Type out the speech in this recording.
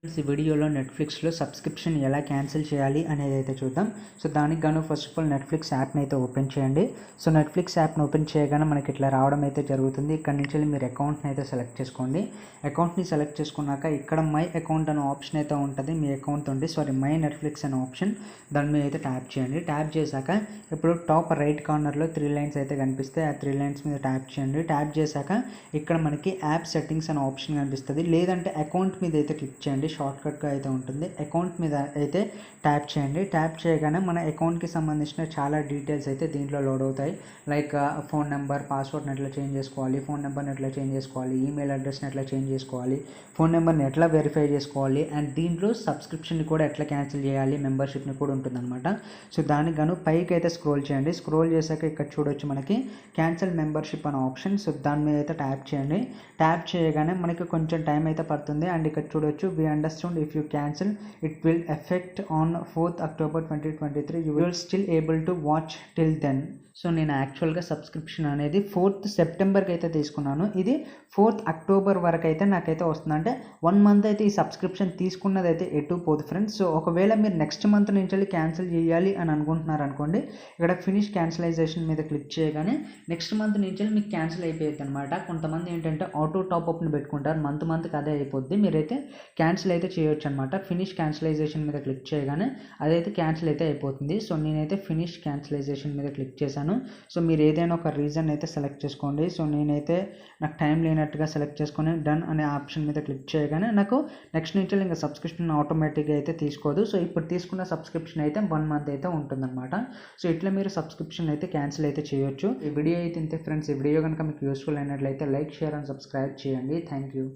ఈ వీడియోలో నెట్ఫ్లిక్స్లో సబ్స్క్రిప్షన్ ఎలా క్యాన్సిల్ చేయాలి అనేది అయితే చూద్దాం. సో దానికి గాను ఫస్ట్ ఆఫ్ ఆల్ నెట్ఫ్లిక్స్ యాప్ని అయితే ఓపెన్ చేయండి. సో నెట్ఫ్లిక్స్ యాప్ని ఓపెన్ చేయగానే మనకి ఇట్లా రావడం అయితే జరుగుతుంది. ఇక్కడ నుంచి మీరు అకౌంట్ని అయితే సెలెక్ట్ చేసుకోండి. అకౌంట్ని సెలెక్ట్ చేసుకున్నాక ఇక్కడ మై అకౌంట్ అనే ఆప్షన్ అయితే ఉంటుంది. మీ అకౌంట్ ఉండి మై నెట్ఫ్లిక్స్ అనే ఆప్షన్ దాని మీద అయితే ట్యాప్ చేయండి. ట్యాప్ చేశాక ఇప్పుడు టాప్ రైట్ కార్నర్లో 3 లైన్స్ అయితే కనిపిస్తాయి. ఆ 3 లైన్స్ మీద ట్యాప్ చేయండి. ట్యాప్ చేశాక ఇక్కడ మనకి యాప్ సెట్టింగ్స్ అనే ఆప్షన్ కనిపిస్తుంది. లేదంటే అకౌంట్ మీద అయితే క్లిక్ చేయండి. షార్ట్కట్గా అయితే ఉంటుంది. అకౌంట్ మీద అయితే ట్యాప్ చేయండి. ట్యాప్ చేయగానే మన అకౌంట్కి సంబంధించిన చాలా డీటెయిల్స్ అయితే దీంట్లో లోడ్ అవుతాయి. లైక్ ఫోన్ నెంబర్, పాస్వర్డ్ని ఎట్లా చేంజ్ చేసుకోవాలి, ఫోన్ నెంబర్ని ఎట్లా చేంజ్ చేసుకోవాలి, ఈమెయిల్ అడ్రస్ని ఎట్లా చేంజ్ చేసుకోవాలి, ఫోన్ నెంబర్ని ఎట్లా వెరిఫై చేసుకోవాలి, అండ్ దీంట్లో సబ్స్క్రిప్షన్ని కూడా ఎట్లా క్యాన్సిల్ చేయాలి, మెంబర్షిప్ని కూడా ఉంటుందన్నమాట. సో దానికి గాను పైకి అయితే స్క్రోల్ చేయండి. స్క్రోల్ చేశాక ఇక్కడ చూడొచ్చు మనకి క్యాన్సిల్ మెంబర్షిప్ అనే ఆప్షన్. సో దాని మీద అయితే ట్యాప్ చేయండి. ట్యాప్ చేయగానే మనకి కొంచెం టైం అయితే పడుతుంది. అండ్ ఇక్కడ చూడొచ్చు we understand if you cancel it will affect on 4th October 2023 you will still able to watch till then. So నేను యాక్చువల్గా సబ్స్క్రిప్షన్ అనేది 4th సెప్టెంబర్కి అయితే తీసుకున్నాను. ఇది 4th అక్టోబర్ వరకు అయితే నాకైతే వస్తుంది. అంటే 1 మంత్ అయితే ఈ సబ్స్క్రిప్షన్ తీసుకున్నది అయితే ఎటు పోదు ఫ్రెండ్స్. సో ఒకవేళ మీరు నెక్స్ట్ మంత్ నుంచి వెళ్ళి క్యాన్సిల్ చేయాలి అని అనుకుంటున్నారు అనుకోండి, ఇక్కడ ఫినిష్ క్యాన్సిలైజేషన్ మీద క్లిక్ చేయగానే నెక్స్ట్ మంత్ నుంచి వెళ్ళి మీకు క్యాన్సిల్ అయిపోయింది అనమాట. కొంతమంది ఏంటంటే ఆటో టాప్అప్ని పెట్టుకుంటారు, మంత్కి అదే అయిపోద్ది. మీరైతే క్యాన్సిల్ అయితే చేయొచ్చు అనమాట. ఫినిష్ క్యాన్సిలైజేషన్ మీద క్లిక్ చేయగానే అదైతే క్యాన్సిల్ అయితే అయిపోతుంది. సో నేనైతే ఫినిష్ క్యాన్సిలైజేషన్ మీద క్లిక్ చేశాను. సో మీరు ఏదైనా ఒక రీజన్ అయితే సెలెక్ట్ చేసుకోండి. సో నేనైతే నాకు టైం లేనట్టుగా సెలెక్ట్ చేసుకొని డన్ అనే ఆప్షన్ మీద క్లిక్ చేయగానే నాకు నెక్స్ట్ నుంచి ఇంకా సబ్స్క్రిప్షన్ ఆటోమేటిక్గా అయితే తీసుకోదు. సో ఇప్పుడు తీసుకున్న సబ్స్క్రిప్షన్ అయితే 1 మంత్ అయితే ఉంటుందన్నమాట. సో ఇట్లా మీరు సబ్స్క్రిప్షన్ అయితే క్యాన్సిల్ అయితే చేయొచ్చు. ఈ వీడియో అయితే ఇంతే ఫ్రెండ్స్. ఈ వీడియో కనుక మీకు యూస్ఫుల్ అయినట్లయితే లైక్, షేర్ అండ్ సబ్స్క్రైబ్ చేయండి. Thank you.